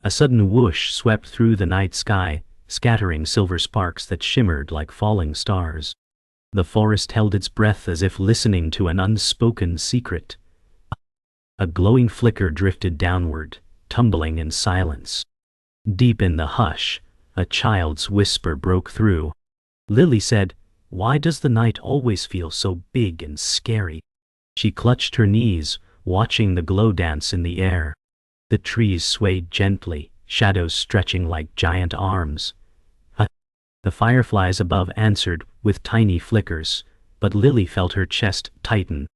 A sudden whoosh swept through the night sky, scattering silver sparks that shimmered like falling stars. The forest held its breath as if listening to an unspoken secret. A glowing flicker drifted downward, tumbling in silence. Deep in the hush, a child's whisper broke through. Lily said, "Why does the night always feel so big and scary?" She clutched her knees, watching the glow dance in the air. The trees swayed gently, shadows stretching like giant arms. The fireflies above answered with tiny flickers, but Lily felt her chest tighten.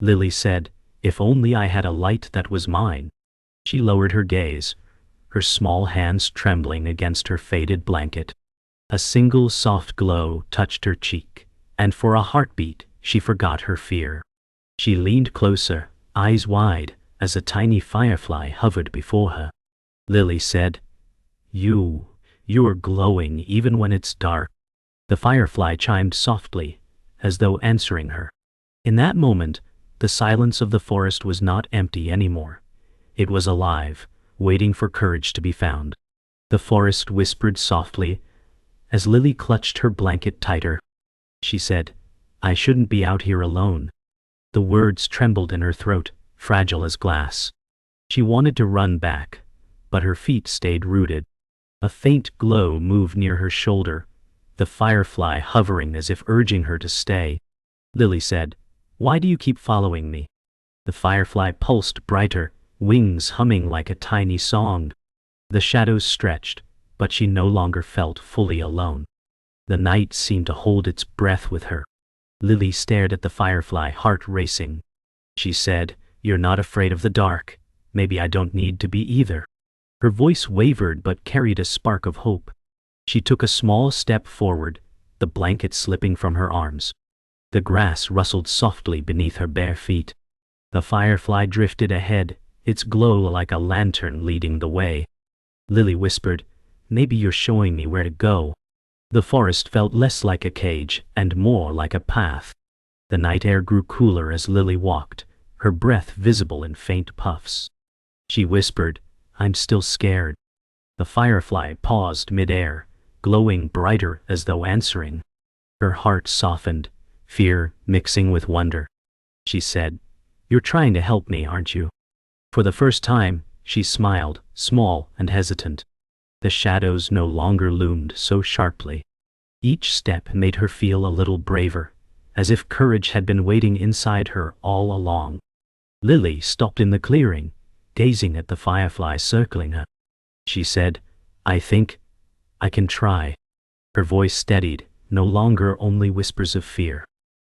Lily said, "If only I had a light that was mine." She lowered her gaze, her small hands trembling against her faded blanket. A single soft glow touched her cheek, and for a heartbeat she forgot her fear. She leaned closer, eyes wide, as a tiny firefly hovered before her. Lily said, You're glowing even when it's dark." The firefly chimed softly, as though answering her. In that moment, the silence of the forest was not empty anymore. It was alive, waiting for courage to be found. The forest whispered softly, as Lily clutched her blanket tighter. She said, "I shouldn't be out here alone." The words trembled in her throat, fragile as glass. She wanted to run back, but her feet stayed rooted. A faint glow moved near her shoulder, the firefly hovering as if urging her to stay. Lily said, "Why do you keep following me?" The firefly pulsed brighter, wings humming like a tiny song. The shadows stretched, but she no longer felt fully alone. The night seemed to hold its breath with her. Lily stared at the firefly, heart racing. She said, "You're not afraid of the dark. Maybe I don't need to be either." Her voice wavered but carried a spark of hope. She took a small step forward, the blanket slipping from her arms. The grass rustled softly beneath her bare feet. The firefly drifted ahead, its glow like a lantern leading the way. Lily whispered, "Maybe you're showing me where to go." The forest felt less like a cage and more like a path. The night air grew cooler as Lily walked, her breath visible in faint puffs. She whispered, "I'm still scared." The firefly paused mid-air, glowing brighter as though answering. Her heart softened, fear mixing with wonder. She said, "You're trying to help me, aren't you?" For the first time, she smiled, small and hesitant. The shadows no longer loomed so sharply. Each step made her feel a little braver, as if courage had been waiting inside her all along. Lily stopped in the clearing, gazing at the firefly circling her. She said, I think I can try." Her voice steadied, no longer only whispers of fear.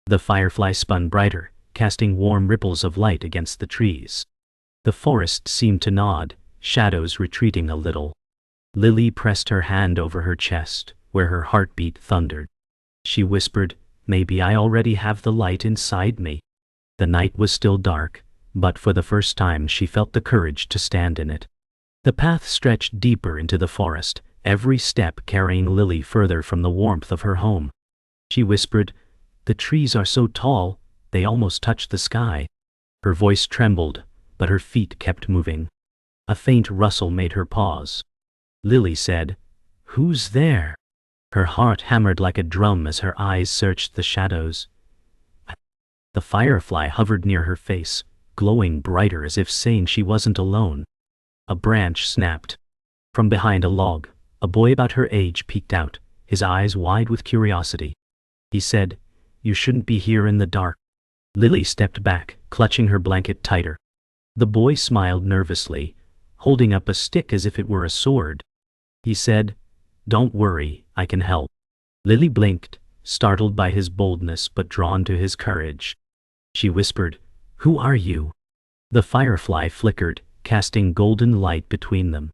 The firefly spun brighter, casting warm ripples of light against the trees. The forest seemed to nod, shadows retreating a little. Lily pressed her hand over her chest, where her heartbeat thundered. She whispered, "Maybe I already have the light inside me." The night was still dark, but for the first time she felt the courage to stand in it. The path stretched deeper into the forest, every step carrying Lily further from the warmth of her home. She whispered, "The trees are so tall, they almost touch the sky." Her voice trembled, but her feet kept moving. A faint rustle made her pause. Lily said, "Who's there?" Her heart hammered like a drum as her eyes searched the shadows. The firefly hovered near her face, glowing brighter as if saying she wasn't alone. A branch snapped. From behind a log, a boy about her age peeked out, his eyes wide with curiosity. He said, "You shouldn't be here in the dark." Lily stepped back, clutching her blanket tighter. The boy smiled nervously, holding up a stick as if it were a sword. He said, "Don't worry, I can help." Lily blinked, startled by his boldness but drawn to his courage. She whispered, "Who are you?" The firefly flickered, casting golden light between them.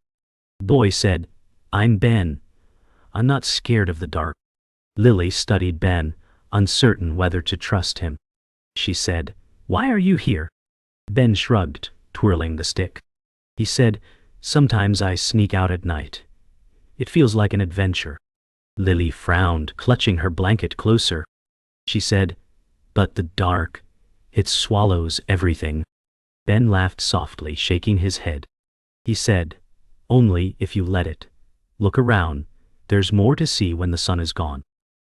The boy said, "I'm Ben. I'm not scared of the dark." Lily studied Ben, uncertain whether to trust him. She said, "Why are you here?" Ben shrugged, twirling the stick. He said, "Sometimes I sneak out at night. It feels like an adventure." Lily frowned, clutching her blanket closer. She said, "But the dark, it swallows everything." Ben laughed softly, shaking his head. He said, Only if you let it. Look around. There's more to see when the sun is gone.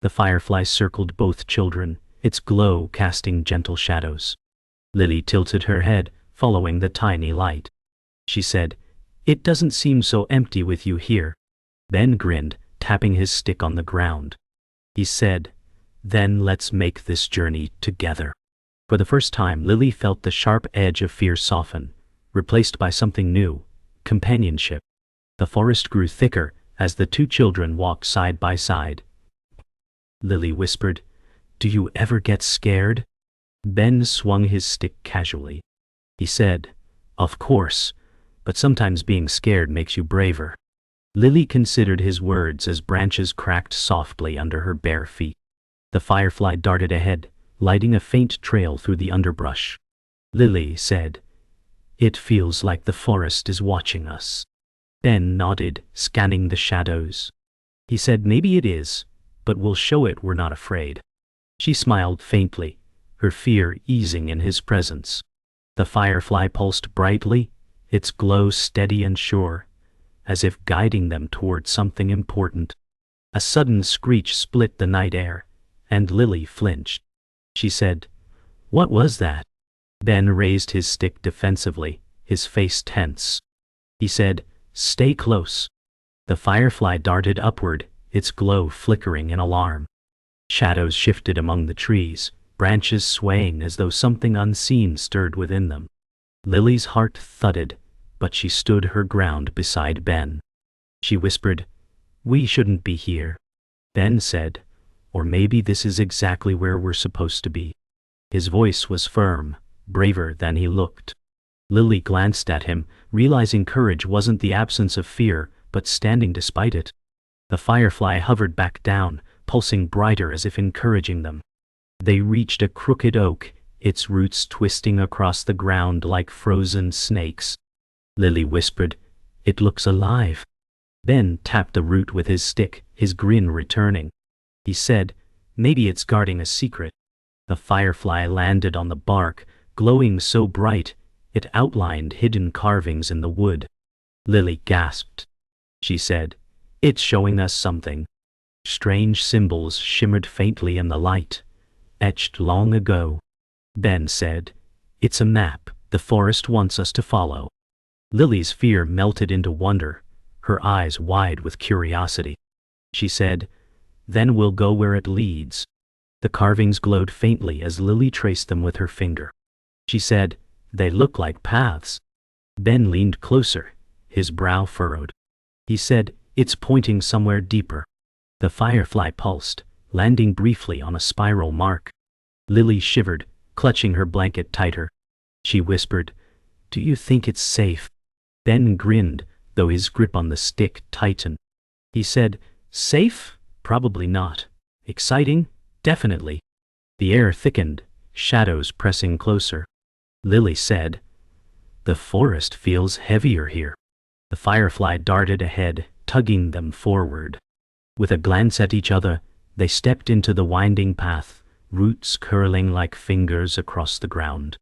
The firefly circled both children, its glow casting gentle shadows. Lily tilted her head, following the tiny light. She said, "It doesn't seem so empty with you here." Ben grinned, tapping his stick on the ground. He said, "Then let's make this journey together." For the first time, Lily felt the sharp edge of fear soften, replaced by something new, companionship. The forest grew thicker as the two children walked side by side. Lily whispered, "Do you ever get scared?" Ben swung his stick casually. He said, "Of course, but sometimes being scared makes you braver." Lily considered his words as branches cracked softly under her bare feet. The firefly darted ahead, lighting a faint trail through the underbrush. Lily said, "It feels like the forest is watching us." Ben nodded, scanning the shadows. He said, "Maybe it is, but we'll show it we're not afraid." She smiled faintly, her fear easing in his presence. The firefly pulsed brightly, its glow steady and sure, as if guiding them toward something important. A sudden screech split the night air, and Lily flinched. She said, "What was that?" Ben raised his stick defensively, his face tense. He said, "Stay close." The firefly darted upward, its glow flickering in alarm. Shadows shifted among the trees, branches swaying as though something unseen stirred within them. Lily's heart thudded, but she stood her ground beside Ben. She whispered, "We shouldn't be here." Ben said, "Or maybe this is exactly where we're supposed to be." His voice was firm, braver than he looked. Lily glanced at him, realizing courage wasn't the absence of fear, but standing despite it. The firefly hovered back down, pulsing brighter as if encouraging them. They reached a crooked oak, its roots twisting across the ground like frozen snakes. Lily whispered, "It looks alive." Ben tapped the root with his stick, his grin returning. He said, "Maybe it's guarding a secret." The firefly landed on the bark, glowing so bright, it outlined hidden carvings in the wood. Lily gasped. She said, "It's showing us something." Strange symbols shimmered faintly in the light, etched long ago. Ben said, "It's a map the forest wants us to follow." Lily's fear melted into wonder, her eyes wide with curiosity. She said, "Then we'll go where it leads." The carvings glowed faintly as Lily traced them with her finger. She said, "They look like paths." Ben leaned closer, his brow furrowed. He said, "It's pointing somewhere deeper." The firefly pulsed, landing briefly on a spiral mark. Lily shivered, clutching her blanket tighter. She whispered, "Do you think it's safe?" Ben grinned, though his grip on the stick tightened. He said, "Safe? Probably not. Exciting? Definitely." The air thickened, shadows pressing closer. Lily said, "The forest feels heavier here." The firefly darted ahead, tugging them forward. With a glance at each other, they stepped into the winding path, roots curling like fingers across the ground.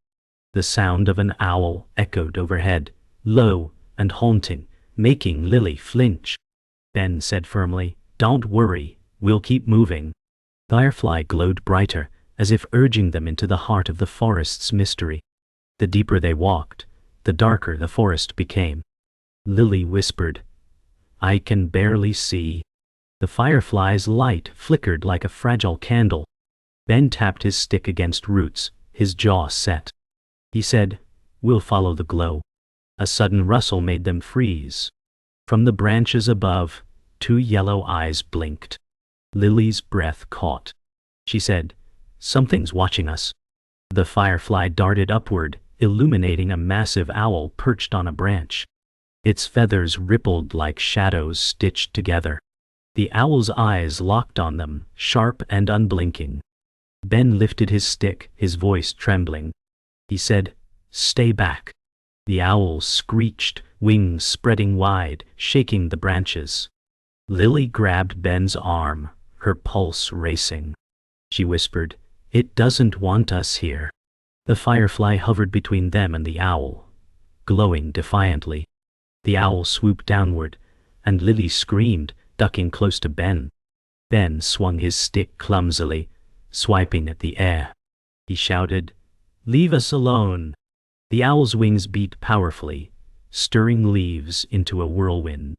The sound of an owl echoed overhead, low and haunting, making Lily flinch. Ben said firmly, "Don't worry, we'll keep moving." Firefly glowed brighter, as if urging them into the heart of the forest's mystery. The deeper they walked, the darker the forest became. Lily whispered, "I can barely see." The firefly's light flickered like a fragile candle. Ben tapped his stick against roots, his jaw set. He said, "We'll follow the glow." A sudden rustle made them freeze. From the branches above, two yellow eyes blinked. Lily's breath caught. She said, "Something's watching us." The firefly darted upward, illuminating a massive owl perched on a branch. Its feathers rippled like shadows stitched together. The owl's eyes locked on them, sharp and unblinking. Ben lifted his stick, his voice trembling. He said, "Stay back." The owl screeched, wings spreading wide, shaking the branches. Lily grabbed Ben's arm, her pulse racing. She whispered, "It doesn't want us here." The firefly hovered between them and the owl, glowing defiantly. The owl swooped downward, and Lily screamed, ducking close to Ben. Ben swung his stick clumsily, swiping at the air. He shouted, "Leave us alone!" The owl's wings beat powerfully, stirring leaves into a whirlwind.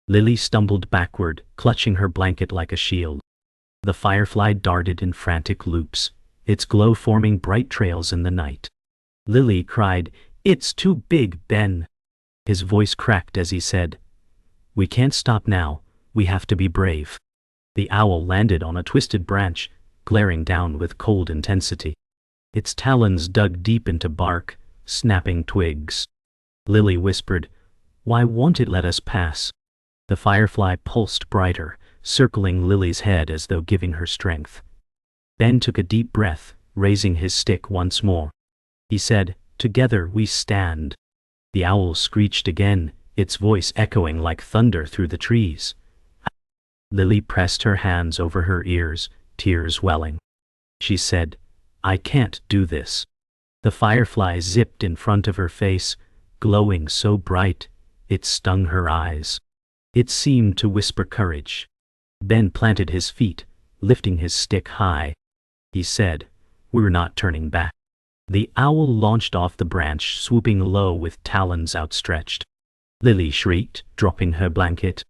Lily stumbled backward, clutching her blanket like a shield. The firefly darted in frantic loops, its glow forming bright trails in the night. Lily cried, "It's too big, Ben!" His voice cracked as he said, "We can't stop now, we have to be brave." The owl landed on a twisted branch, glaring down with cold intensity. Its talons dug deep into bark, snapping twigs. Lily whispered, "Why won't it let us pass?" The firefly pulsed brighter, circling Lily's head as though giving her strength. Ben took a deep breath, raising his stick once more. He said, "Together we stand." The owl screeched again, its voice echoing like thunder through the trees. Lily pressed her hands over her ears, tears welling. She said, "I can't do this." The firefly zipped in front of her face, glowing so bright, it stung her eyes. It seemed to whisper courage. Ben planted his feet, lifting his stick high. He said, "We're not turning back." The owl launched off the branch, swooping low with talons outstretched. Lily shrieked, dropping her blanket.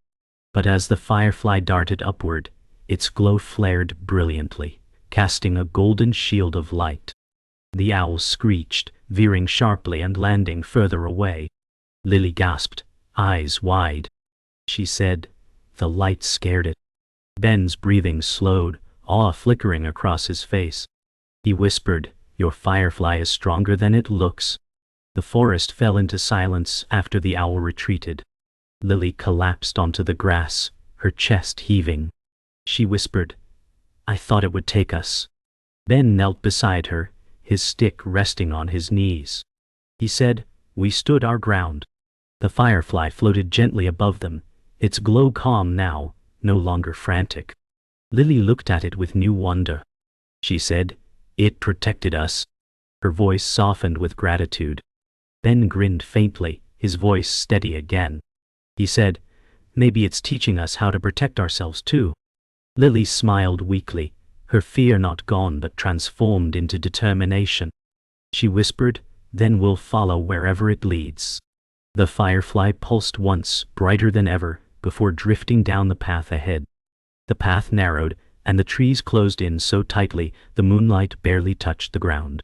But as the firefly darted upward, its glow flared brilliantly, casting a golden shield of light. The owl screeched, veering sharply and landing further away. Lily gasped, eyes wide. She said, "The light scared it." Ben's breathing slowed, awe flickering across his face. He whispered, "Your firefly is stronger than it looks." The forest fell into silence after the owl retreated. Lily collapsed onto the grass, her chest heaving. She whispered, "I thought it would take us." Ben knelt beside her, his stick resting on his knees. He said, "We stood our ground." The firefly floated gently above them, its glow calm now, no longer frantic. Lily looked at it with new wonder. She said, "It protected us." Her voice softened with gratitude. Ben grinned faintly, his voice steady again. He said, "Maybe it's teaching us how to protect ourselves too." Lily smiled weakly, her fear not gone but transformed into determination. She whispered, "Then we'll follow wherever it leads." The firefly pulsed once, brighter than ever, before drifting down the path ahead. The path narrowed, and the trees closed in so tightly the moonlight barely touched the ground.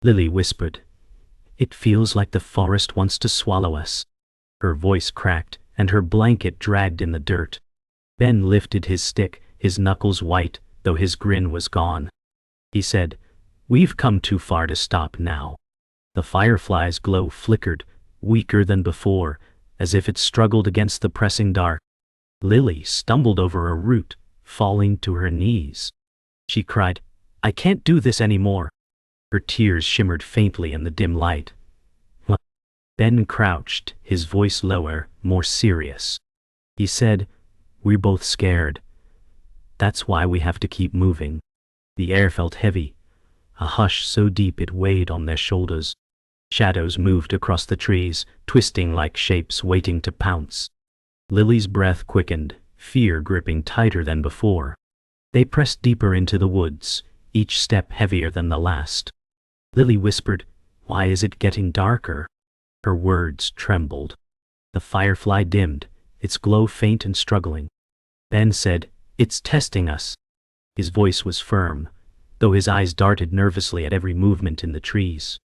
Lily whispered, "It feels like the forest wants to swallow us." Her voice cracked, and her blanket dragged in the dirt. Ben lifted his stick, his knuckles white, though his grin was gone. He said, "We've come too far to stop now." The firefly's glow flickered, weaker than before, as if it struggled against the pressing dark. Lily stumbled over a root, falling to her knees. She cried, "I can't do this anymore." Her tears shimmered faintly in the dim light. Ben crouched, his voice lower, more serious. He said, "We're both scared. That's why we have to keep moving." The air felt heavy, a hush so deep it weighed on their shoulders. Shadows moved across the trees, twisting like shapes waiting to pounce. Lily's breath quickened, fear gripping tighter than before. They pressed deeper into the woods, each step heavier than the last. Lily whispered, "Why is it getting darker?" Her words trembled. The firefly dimmed, its glow faint and struggling. Ben said, "It's testing us." His voice was firm, though his eyes darted nervously at every movement in the trees.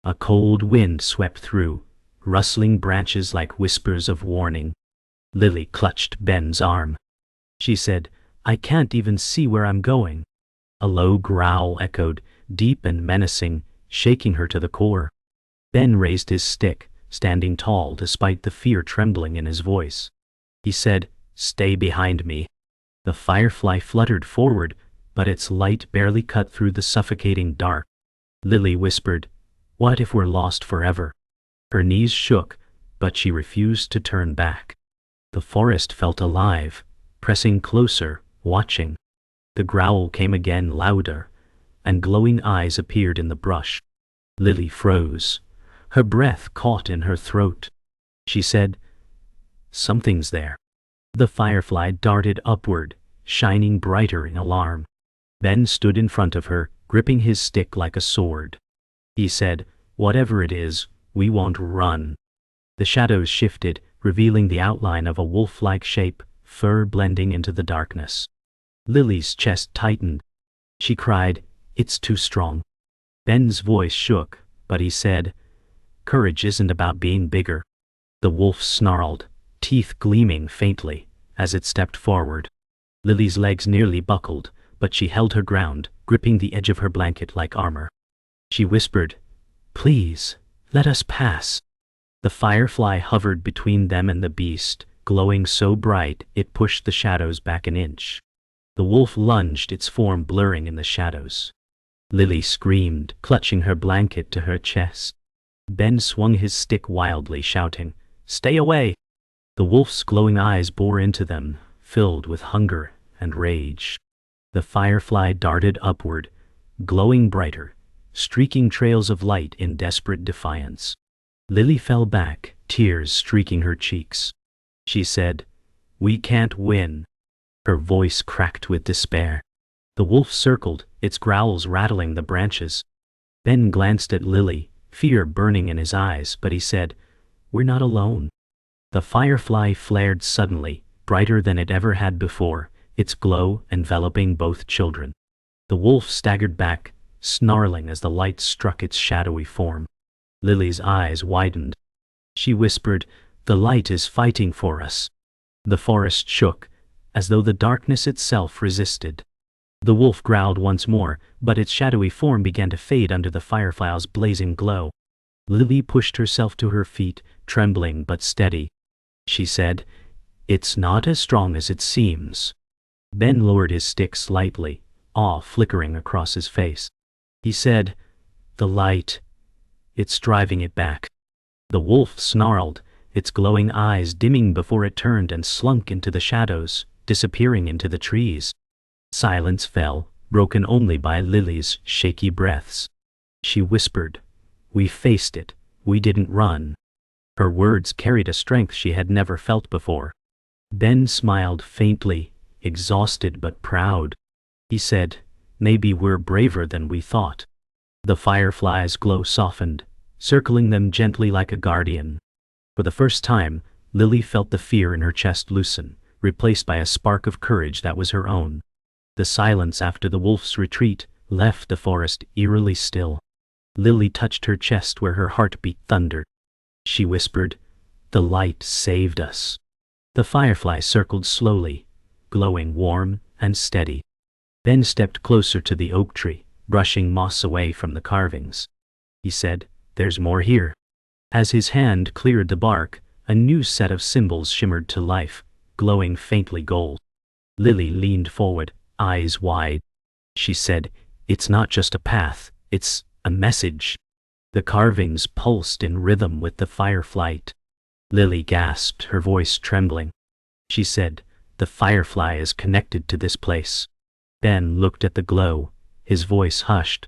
A cold wind swept through, rustling branches like whispers of warning. Lily clutched Ben's arm. She said, "I can't even see where I'm going." A low growl echoed, deep and menacing, shaking her to the core. Ben raised his stick, standing tall despite the fear trembling in his voice. He said, "Stay behind me." The firefly fluttered forward, but its light barely cut through the suffocating dark. Lily whispered, "What if we're lost forever?" Her knees shook, but she refused to turn back. The forest felt alive, pressing closer, watching. The growl came again louder, and glowing eyes appeared in the brush. Lily froze. Her breath caught in her throat. She said, Something's there. The firefly darted upward, shining brighter in alarm. Ben stood in front of her, gripping his stick like a sword. He said, "Whatever it is, we won't run." The shadows shifted, revealing the outline of a wolf-like shape, fur blending into the darkness. Lily's chest tightened. She cried, "It's too strong." Ben's voice shook, but he said, "Courage isn't about being bigger." The wolf snarled, teeth gleaming faintly, as it stepped forward. Lily's legs nearly buckled, but she held her ground, gripping the edge of her blanket like armor. She whispered, "Please, let us pass." The firefly hovered between them and the beast, glowing so bright it pushed the shadows back an inch. The wolf lunged, its form blurring in the shadows. Lily screamed, clutching her blanket to her chest. Ben swung his stick wildly, shouting, "Stay away!" The wolf's glowing eyes bore into them, filled with hunger and rage. The firefly darted upward, glowing brighter, streaking trails of light in desperate defiance. Lily fell back, tears streaking her cheeks. She said, "We can't win." Her voice cracked with despair. The wolf circled, its growls rattling the branches. Ben glanced at Lily, fear burning in his eyes, but he said, "We're not alone." The firefly flared suddenly, brighter than it ever had before, its glow enveloping both children. The wolf staggered back, snarling as the light struck its shadowy form. Lily's eyes widened. She whispered, "The light is fighting for us." The forest shook, as though the darkness itself resisted. The wolf growled once more, but its shadowy form began to fade under the firefly's blazing glow. Lily pushed herself to her feet, trembling but steady. She said, "It's not as strong as it seems." Ben lowered his stick slightly, awe flickering across his face. He said, "The light, it's driving it back." The wolf snarled, its glowing eyes dimming before it turned and slunk into the shadows, disappearing into the trees. Silence fell, broken only by Lily's shaky breaths. She whispered, "We faced it, we didn't run." Her words carried a strength she had never felt before. Ben smiled faintly, exhausted but proud. He said, "Maybe we're braver than we thought." The firefly's glow softened, circling them gently like a guardian. For the first time, Lily felt the fear in her chest loosen, replaced by a spark of courage that was her own. The silence after the wolf's retreat left the forest eerily still. Lily touched her chest where her heartbeat thundered. She whispered, "The light saved us." The firefly circled slowly, glowing warm and steady. Ben stepped closer to the oak tree, brushing moss away from the carvings. He said, "There's more here." As his hand cleared the bark, a new set of symbols shimmered to life, glowing faintly gold. Lily leaned forward, eyes wide. She said, "It's not just a path, it's a message." The carvings pulsed in rhythm with the fireflight. Lily gasped, her voice trembling. She said, "The firefly is connected to this place." Ben looked at the glow, his voice hushed.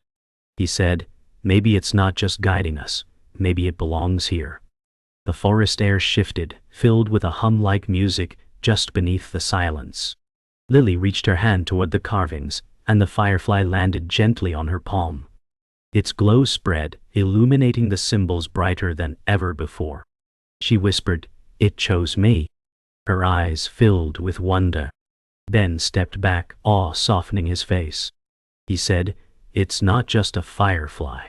He said, "Maybe it's not just guiding us, maybe it belongs here." The forest air shifted, filled with a hum-like music just beneath the silence. Lily reached her hand toward the carvings, and the firefly landed gently on her palm. Its glow spread, illuminating the symbols brighter than ever before. She whispered, "It chose me." Her eyes filled with wonder. Ben stepped back, awe softening his face. He said, "It's not just a firefly."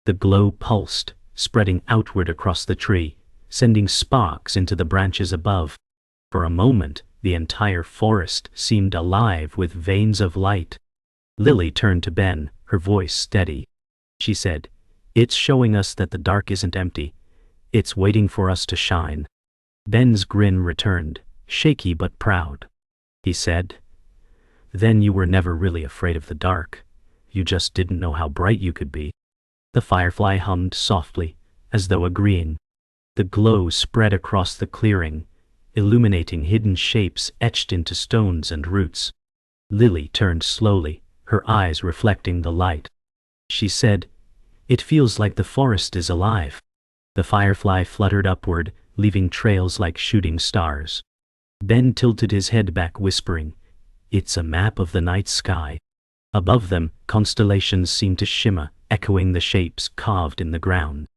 The glow pulsed, spreading outward across the tree, sending sparks into the branches above. For a moment, the entire forest seemed alive with veins of light. Lily turned to Ben, her voice steady. She said, "It's showing us that the dark isn't empty. It's waiting for us to shine." Ben's grin returned, shaky but proud. He said, "Then you were never really afraid of the dark. You just didn't know how bright you could be." The firefly hummed softly, as though agreeing. The glow spread across the clearing, illuminating hidden shapes etched into stones and roots. Lily turned slowly, her eyes reflecting the light. She said, "It feels like the forest is alive." The firefly fluttered upward, leaving trails like shooting stars. Ben tilted his head back, whispering, "It's a map of the night sky." Above them, constellations seemed to shimmer, echoing the shapes carved in the ground.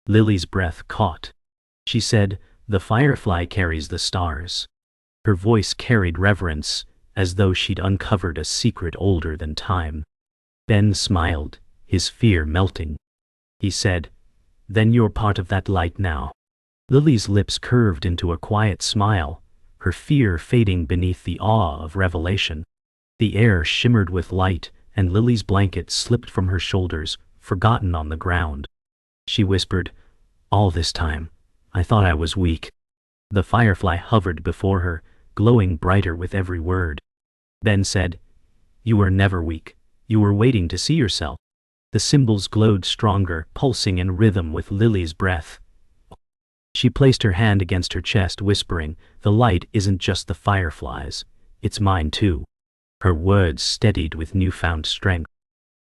Lily's breath caught. She said, "The firefly carries the stars." Her voice carried reverence, as though she'd uncovered a secret older than time. Ben smiled, his fear melting. He said, "Then you're part of that light now." Lily's lips curved into a quiet smile, her fear fading beneath the awe of revelation. The air shimmered with light, and Lily's blanket slipped from her shoulders, forgotten on the ground. She whispered, "All this time, I thought I was weak." The firefly hovered before her, glowing brighter with every word. Ben said, "You were never weak. You were waiting to see yourself." The symbols glowed stronger, pulsing in rhythm with Lily's breath. She placed her hand against her chest, whispering, "The light isn't just the fireflies, it's mine too." Her words steadied with newfound strength.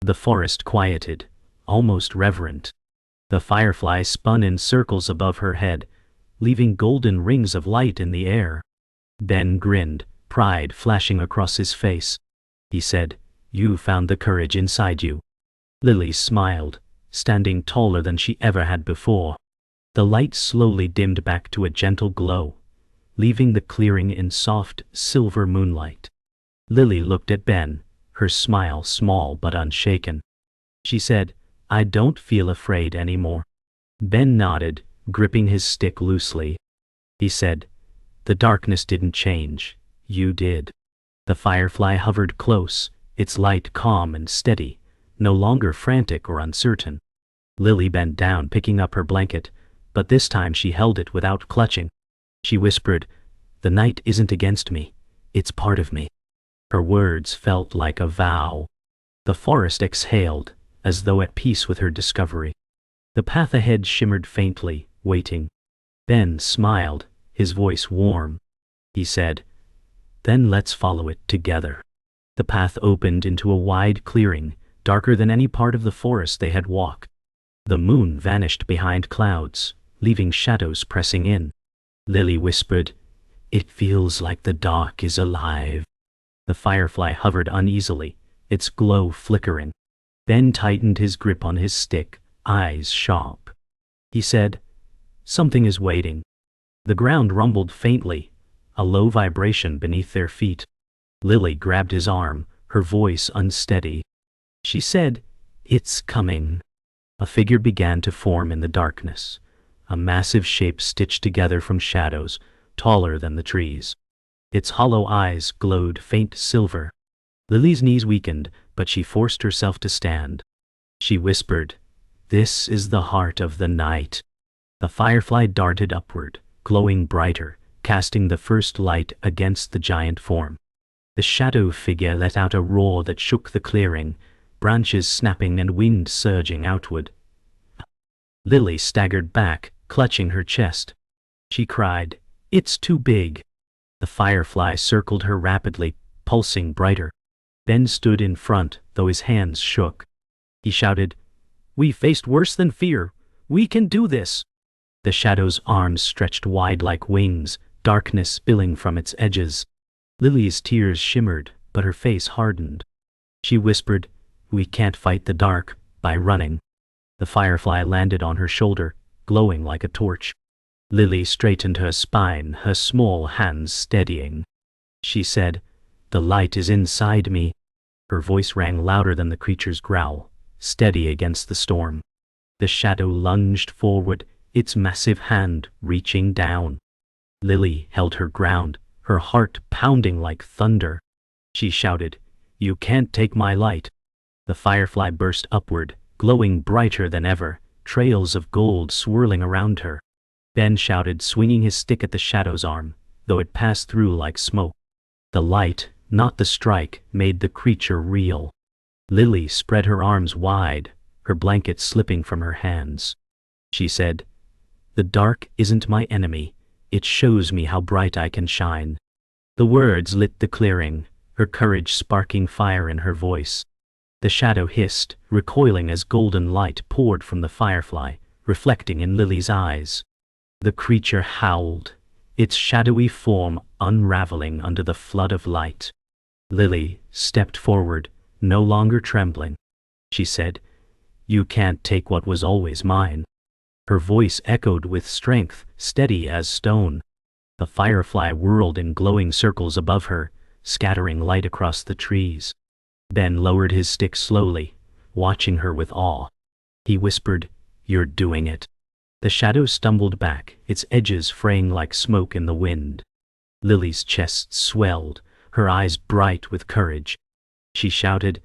The forest quieted, almost reverent. The firefly spun in circles above her head, leaving golden rings of light in the air. Ben grinned, pride flashing across his face. He said, "You found the courage inside you." Lily smiled, standing taller than she ever had before. The light slowly dimmed back to a gentle glow, leaving the clearing in soft, silver moonlight. Lily looked at Ben, her smile small but unshaken. She said, "I don't feel afraid anymore." Ben nodded, gripping his stick loosely. He said, "The darkness didn't change, you did." The firefly hovered close, its light calm and steady, no longer frantic or uncertain. Lily bent down, picking up her blanket, but this time she held it without clutching. She whispered, "The night isn't against me, it's part of me." Her words felt like a vow. The forest exhaled, as though at peace with her discovery. The path ahead shimmered faintly, waiting. Ben smiled, his voice warm. He said, "Then let's follow it together." The path opened into a wide clearing, darker than any part of the forest they had walked. The moon vanished behind clouds, leaving shadows pressing in. Lily whispered, "It feels like the dark is alive." The firefly hovered uneasily, its glow flickering. Ben tightened his grip on his stick, eyes sharp. He said, "Something is waiting." The ground rumbled faintly, a low vibration beneath their feet. Lily grabbed his arm, her voice unsteady. She said, "It's coming." A figure began to form in the darkness, a massive shape stitched together from shadows, taller than the trees. Its hollow eyes glowed faint silver. Lily's knees weakened, but she forced herself to stand. She whispered, "This is the heart of the night." The firefly darted upward, glowing brighter, casting the first light against the giant form. The shadow figure let out a roar that shook the clearing, branches snapping and wind surging outward. Lily staggered back, clutching her chest. She cried, "It's too big." The firefly circled her rapidly, pulsing brighter. Ben stood in front, though his hands shook. He shouted, "We faced worse than fear. We can do this." The shadow's arms stretched wide like wings, darkness spilling from its edges. Lily's tears shimmered, but her face hardened. She whispered, "We can't fight the dark by running." The firefly landed on her shoulder, glowing like a torch. Lily straightened her spine, her small hands steadying. She said, "The light is inside me." Her voice rang louder than the creature's growl, steady against the storm. The shadow lunged forward, its massive hand reaching down. Lily held her ground, her heart pounding like thunder. She shouted, "You can't take my light." The firefly burst upward, glowing brighter than ever, trails of gold swirling around her. Ben shouted, swinging his stick at the shadow's arm, though it passed through like smoke. The light, not the strike, made the creature reel. Lily spread her arms wide, her blanket slipping from her hands. She said, "The dark isn't my enemy. It shows me how bright I can shine." The words lit the clearing, her courage sparking fire in her voice. The shadow hissed, recoiling as golden light poured from the firefly, reflecting in Lily's eyes. The creature howled, its shadowy form unraveling under the flood of light. Lily stepped forward, no longer trembling. She said, "You can't take what was always mine." Her voice echoed with strength, steady as stone. The firefly whirled in glowing circles above her, scattering light across the trees. Ben lowered his stick slowly, watching her with awe. He whispered, "You're doing it." The shadow stumbled back, its edges fraying like smoke in the wind. Lily's chest swelled, her eyes bright with courage. She shouted,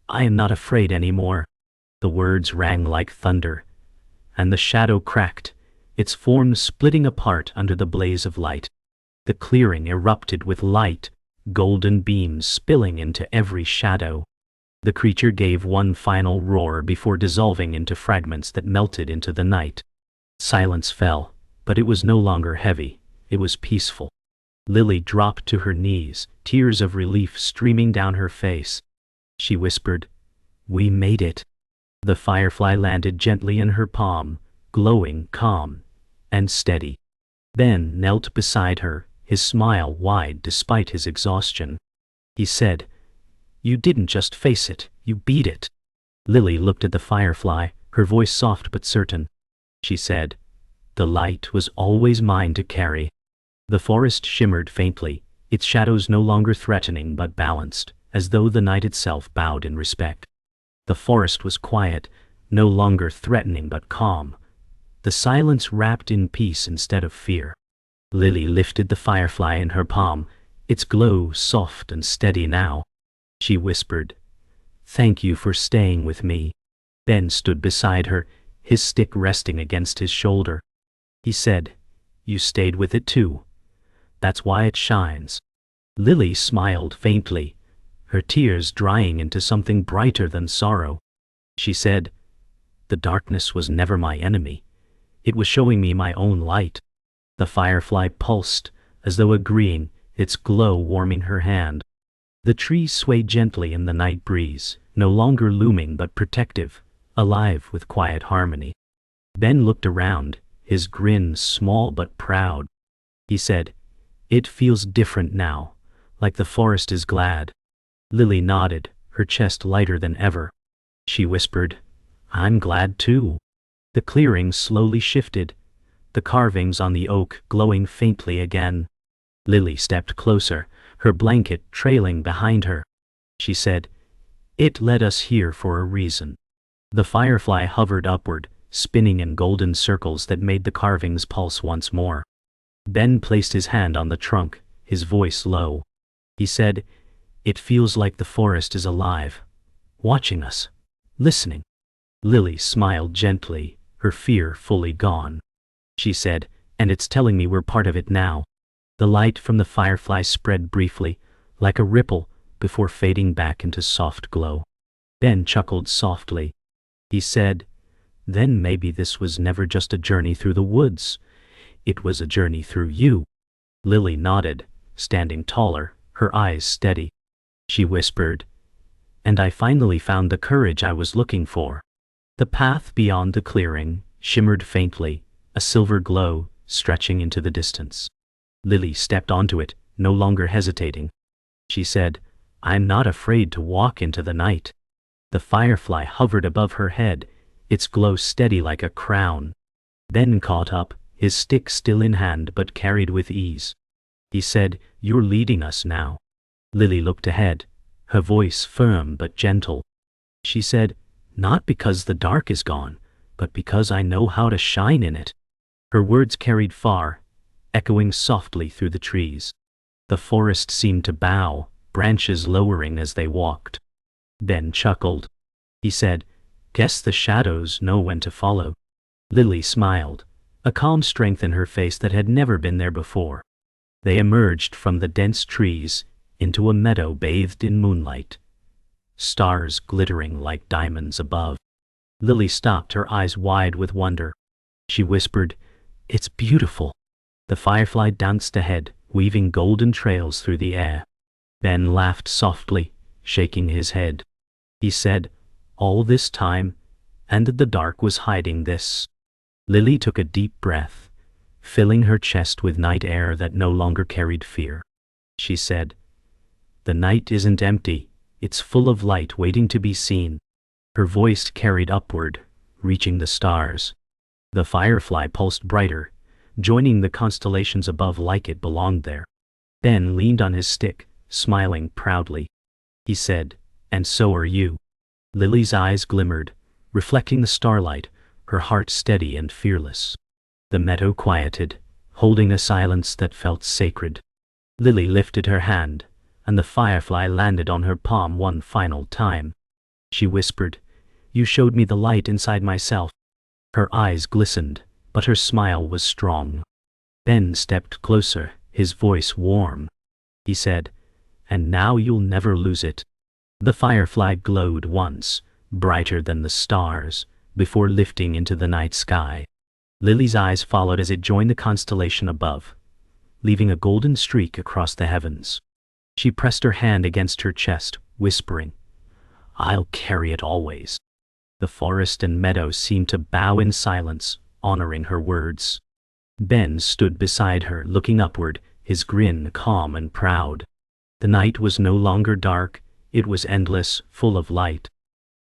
"I am not afraid anymore." The words rang like thunder, and the shadow cracked, its form splitting apart under the blaze of light. The clearing erupted with light, golden beams spilling into every shadow. The creature gave one final roar before dissolving into fragments that melted into the night. Silence fell, but it was no longer heavy, it was peaceful. Lily dropped to her knees, tears of relief streaming down her face. She whispered, "We made it." The firefly landed gently in her palm, glowing, calm, and steady. Ben knelt beside her, his smile wide despite his exhaustion. He said, "You didn't just face it, you beat it." Lily looked at the firefly, her voice soft but certain. She said, "The light was always mine to carry." The forest shimmered faintly, its shadows no longer threatening but balanced, as though the night itself bowed in respect. The forest was quiet, no longer threatening but calm, the silence wrapped in peace instead of fear. Lily lifted the firefly in her palm, its glow soft and steady now. She whispered, "Thank you for staying with me." Ben stood beside her, his stick resting against his shoulder. He said, "You stayed with it too. That's why it shines." Lily smiled faintly, her tears drying into something brighter than sorrow. She said, "The darkness was never my enemy. It was showing me my own light." The firefly pulsed, as though agreeing, its glow warming her hand. The trees swayed gently in the night breeze, no longer looming but protective, alive with quiet harmony. Ben looked around, his grin small but proud. He said, "It feels different now, like the forest is glad." Lily nodded, her chest lighter than ever. She whispered, "I'm glad too." The clearing slowly shifted, the carvings on the oak glowing faintly again. Lily stepped closer, her blanket trailing behind her. She said, "It led us here for a reason." The firefly hovered upward, spinning in golden circles that made the carvings pulse once more. Ben placed his hand on the trunk, his voice low. He said, "It feels like the forest is alive, watching us, listening." Lily smiled gently, her fear fully gone. She said, "And it's telling me we're part of it now." The light from the firefly spread briefly, like a ripple, before fading back into soft glow. Ben chuckled softly. He said, "Then maybe this was never just a journey through the woods. It was a journey through you." Lily nodded, standing taller, her eyes steady. She whispered, "And I finally found the courage I was looking for." The path beyond the clearing shimmered faintly, a silver glow stretching into the distance. Lily stepped onto it, no longer hesitating. She said, "I'm not afraid to walk into the night." The firefly hovered above her head, its glow steady like a crown. Ben caught up, his stick still in hand but carried with ease. He said, "You're leading us now." Lily looked ahead, her voice firm but gentle. She said, "Not because the dark is gone, but because I know how to shine in it." Her words carried far, echoing softly through the trees. The forest seemed to bow, branches lowering as they walked. Ben chuckled. He said, "Guess the shadows know when to follow." Lily smiled, a calm strength in her face that had never been there before. They emerged from the dense trees into a meadow bathed in moonlight, stars glittering like diamonds above. Lily stopped, her eyes wide with wonder. She whispered, "It's beautiful." The firefly danced ahead, weaving golden trails through the air. Ben laughed softly, shaking his head. He said, "All this time, and the dark was hiding this." Lily took a deep breath, filling her chest with night air that no longer carried fear. She said, "The night isn't empty, it's full of light waiting to be seen." Her voice carried upward, reaching the stars. The firefly pulsed brighter, joining the constellations above like it belonged there. Ben leaned on his stick, smiling proudly. He said, "And so are you." Lily's eyes glimmered, reflecting the starlight, her heart steady and fearless. The meadow quieted, holding a silence that felt sacred. Lily lifted her hand, and the firefly landed on her palm one final time. She whispered, "You showed me the light inside myself." Her eyes glistened, but her smile was strong. Ben stepped closer, his voice warm. He said, "And now you'll never lose it." The firefly glowed once, brighter than the stars, before lifting into the night sky. Lily's eyes followed as it joined the constellation above, leaving a golden streak across the heavens. She pressed her hand against her chest, whispering, "I'll carry it always." The forest and meadow seemed to bow in silence, honoring her words. Ben stood beside her, looking upward, his grin calm and proud. The night was no longer dark, it was endless, full of light.